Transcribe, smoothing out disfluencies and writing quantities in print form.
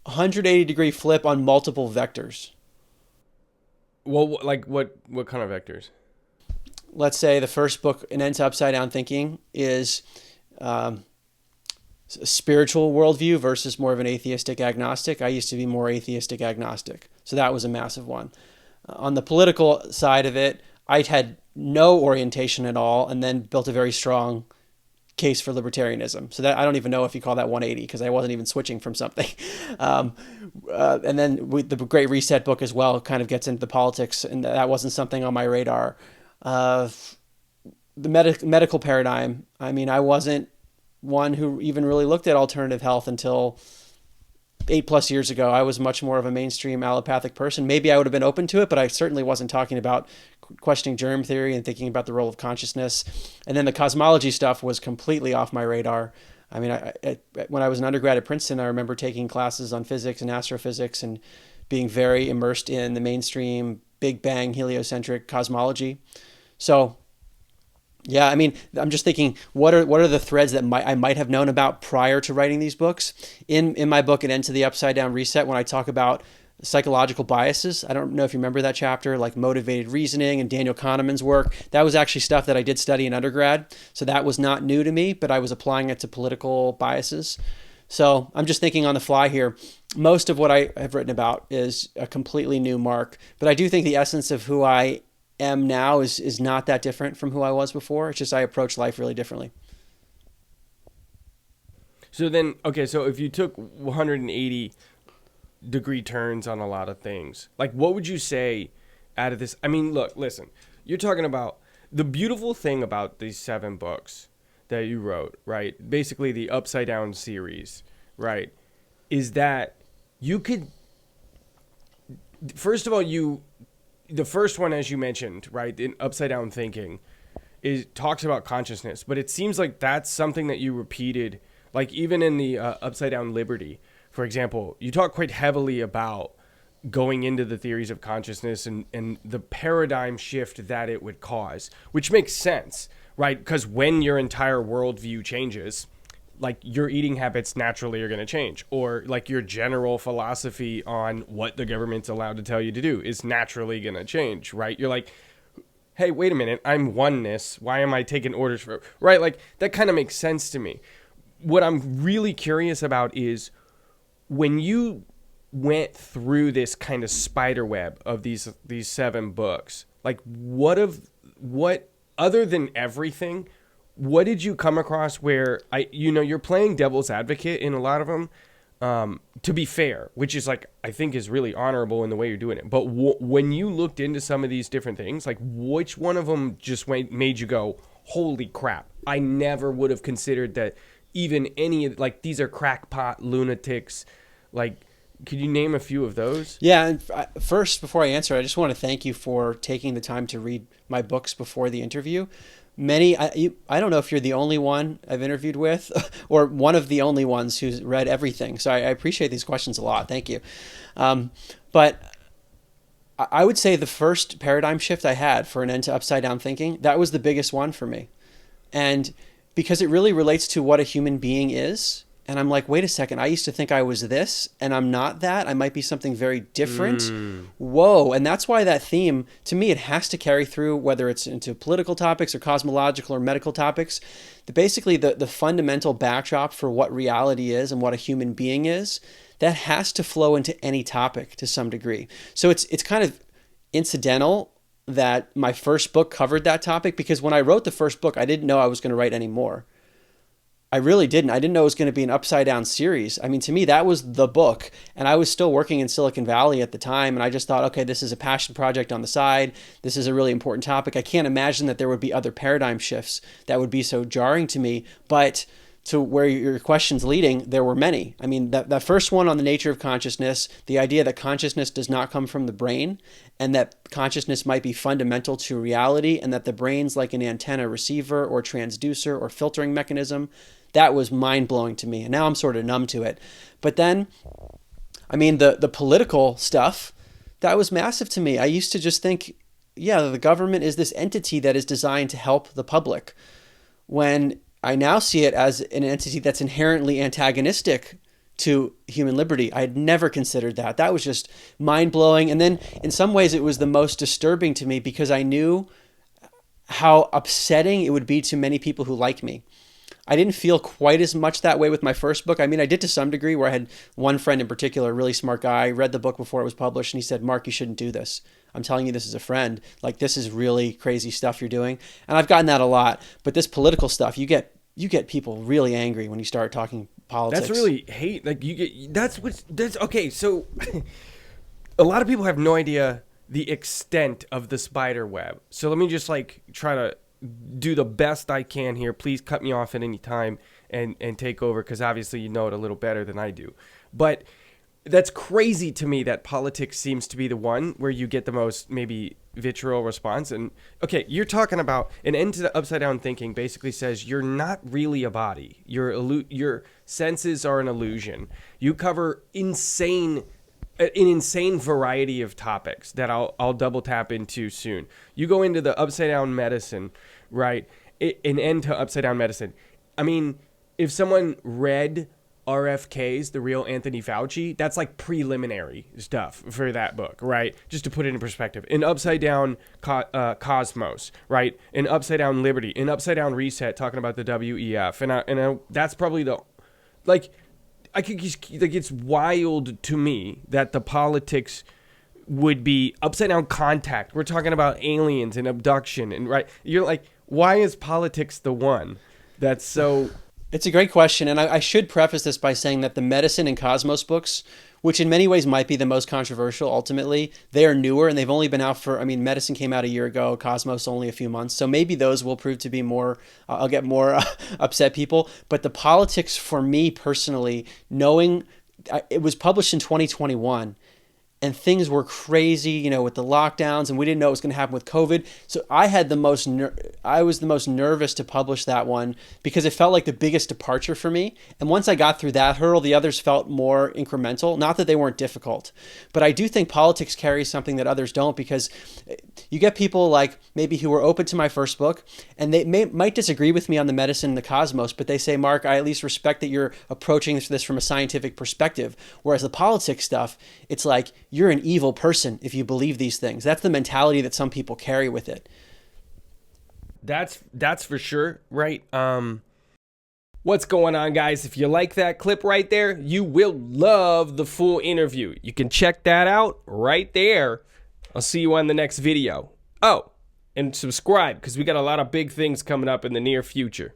180-degree flip on multiple vectors. Well, like what kind of vectors? Let's say the first book, An End to Upside Down Thinking, is um, a spiritual worldview versus more of an atheistic agnostic. I used to be more atheistic agnostic. So that was a massive one. On the political side of it, I had no orientation at all and then built a very strong case for libertarianism. So that I don't even know if you call that 180 because I wasn't even switching from something. Um, and then the Great Reset book as well kind of gets into the politics, and that wasn't something on my radar. Uh, the medical paradigm. I mean, I wasn't one who even really looked at alternative health until 8+ years ago. I was much more of a mainstream allopathic person. Maybe I would have been open to it, but I certainly wasn't talking about questioning germ theory and thinking about the role of consciousness. And then the cosmology stuff was completely off my radar. I mean, when I was an undergrad at Princeton, I remember taking classes on physics and astrophysics and being very immersed in the mainstream Big Bang heliocentric cosmology. So yeah, I mean, I'm just thinking, what are the threads that I might have known about prior to writing these books? In my book, An End to the Upside Down Reset, when I talk about psychological biases, I don't know if you remember that chapter, like motivated reasoning and Daniel Kahneman's work. That was actually stuff that I did study in undergrad, so that was not new to me, but I was applying it to political biases. So I'm just thinking on the fly here. Most of what I have written about is a completely new Mark, but I do think the essence of who I am now is not that different from who I was before. It's just I approach life really differently. So then, okay, so if you took 180-degree turns on a lot of things, like what would you say out of this? I mean, look, listen, you're talking about the beautiful thing about these 7 books that you wrote, right? Basically the Upside Down series, right? Is that you could, first of all, the first one, as you mentioned, right, in Upside Down Thinking, is talks about consciousness, but it seems like that's something that you repeated, like even in the Upside Down Liberty, for example, you talk quite heavily about going into the theories of consciousness and the paradigm shift that it would cause, which makes sense, right? Because when your entire worldview changes, like your eating habits naturally are going to change, or like your general philosophy on what the government's allowed to tell you to do is naturally going to change, right? You're like, hey, wait a minute, I'm oneness. Why am I taking orders for, right? Like that kind of makes sense to me. What I'm really curious about is when you went through this kind of spider web of these 7 books, like what other than everything, what did you come across where you're playing devil's advocate in a lot of them, to be fair, which is like, I think is really honorable in the way you're doing it. But when you looked into some of these different things, like which one of them just made you go, holy crap, I never would have considered that even any, like these are crackpot lunatics. Like, could you name a few of those? Yeah, and first, before I answer, I just want to thank you for taking the time to read my books before the interview. I don't know if you're the only one I've interviewed with or one of the only ones who's read everything. So I appreciate these questions a lot. Thank you. But I would say the first paradigm shift I had for An End to Upside Down Thinking, that was the biggest one for me. And because it really relates to what a human being is. And I'm like, wait a second, I used to think I was this and I'm not that. I might be something very different. Whoa. And that's why that theme, to me, it has to carry through, whether it's into political topics or cosmological or medical topics. Basically, the fundamental backdrop for what reality is and what a human being is, that has to flow into any topic to some degree. So it's kind of incidental that my first book covered that topic, because when I wrote the first book, I didn't know I was going to write any more. I really didn't. I didn't know it was going to be an upside down series. I mean, to me, that was the book. And I was still working in Silicon Valley at the time. And I just thought, okay, this is a passion project on the side. This is a really important topic. I can't imagine that there would be other paradigm shifts that would be so jarring to me. But to where your question's leading, there were many. I mean, that first one on the nature of consciousness, the idea that consciousness does not come from the brain and that consciousness might be fundamental to reality and that the brain's like an antenna receiver or transducer or filtering mechanism, that was mind-blowing to me. And now I'm sort of numb to it. But then, I mean, the political stuff, that was massive to me. I used to just think, yeah, the government is this entity that is designed to help the public, when I now see it as an entity that's inherently antagonistic to human liberty. I had never considered that. That was just mind blowing. And then in some ways it was the most disturbing to me because I knew how upsetting it would be to many people who like me. I didn't feel quite as much that way with my first book. I mean, I did to some degree, where I had one friend in particular, a really smart guy, read the book before it was published, and he said, Mark, you shouldn't do this. I'm telling you this as a friend. Like, this is really crazy stuff you're doing. And I've gotten that a lot. But this political stuff, you get people really angry when you start talking politics. That's really hate. Like, that's okay. So a lot of people have no idea the extent of the spider web. So let me just like try to do the best I can here. Please cut me off at any time and take over, because obviously you know it a little better than I do. But that's crazy to me that politics seems to be the one where you get the most maybe vitriol response. And okay, you're talking about an end to the upside down thinking basically says you're not really a body. Your senses are an illusion. You cover an insane variety of topics that I'll double tap into soon. You go into the upside down medicine, right? An end to upside down medicine. I mean, if someone read RFK's The Real Anthony Fauci, that's like preliminary stuff for that book, right? Just to put it in perspective. An upside down cosmos, right? An upside down liberty, an upside down reset, talking about the WEF. And that's probably the, like, I could just, like, it's wild to me that the politics would be upside down contact. We're talking about aliens and abduction, and right, you're like, why is politics the one that's so? It's a great question, and I should preface this by saying that the Medicine and Cosmos books, which in many ways might be the most controversial ultimately, they are newer and they've only been out for, I mean, Medicine came out a year ago, Cosmos only a few months, so maybe those will prove to be more, I'll get more upset people, but the politics for me personally, knowing, it was published in 2021, and things were crazy, with the lockdowns, and we didn't know what was going to happen with COVID. So I was the most nervous to publish that one because it felt like the biggest departure for me. And once I got through that hurdle, the others felt more incremental. Not that they weren't difficult, but I do think politics carries something that others don't, because you get people like maybe who were open to my first book, and they might disagree with me on the medicine and the cosmos, but they say, Mark, I at least respect that you're approaching this from a scientific perspective. Whereas the politics stuff, it's like, you're an evil person if you believe these things. That's the mentality that some people carry with it. That's for sure, right? What's going on, guys? If you like that clip right there, you will love the full interview. You can check that out right there. I'll see you on the next video. Oh, and subscribe, because we got a lot of big things coming up in the near future.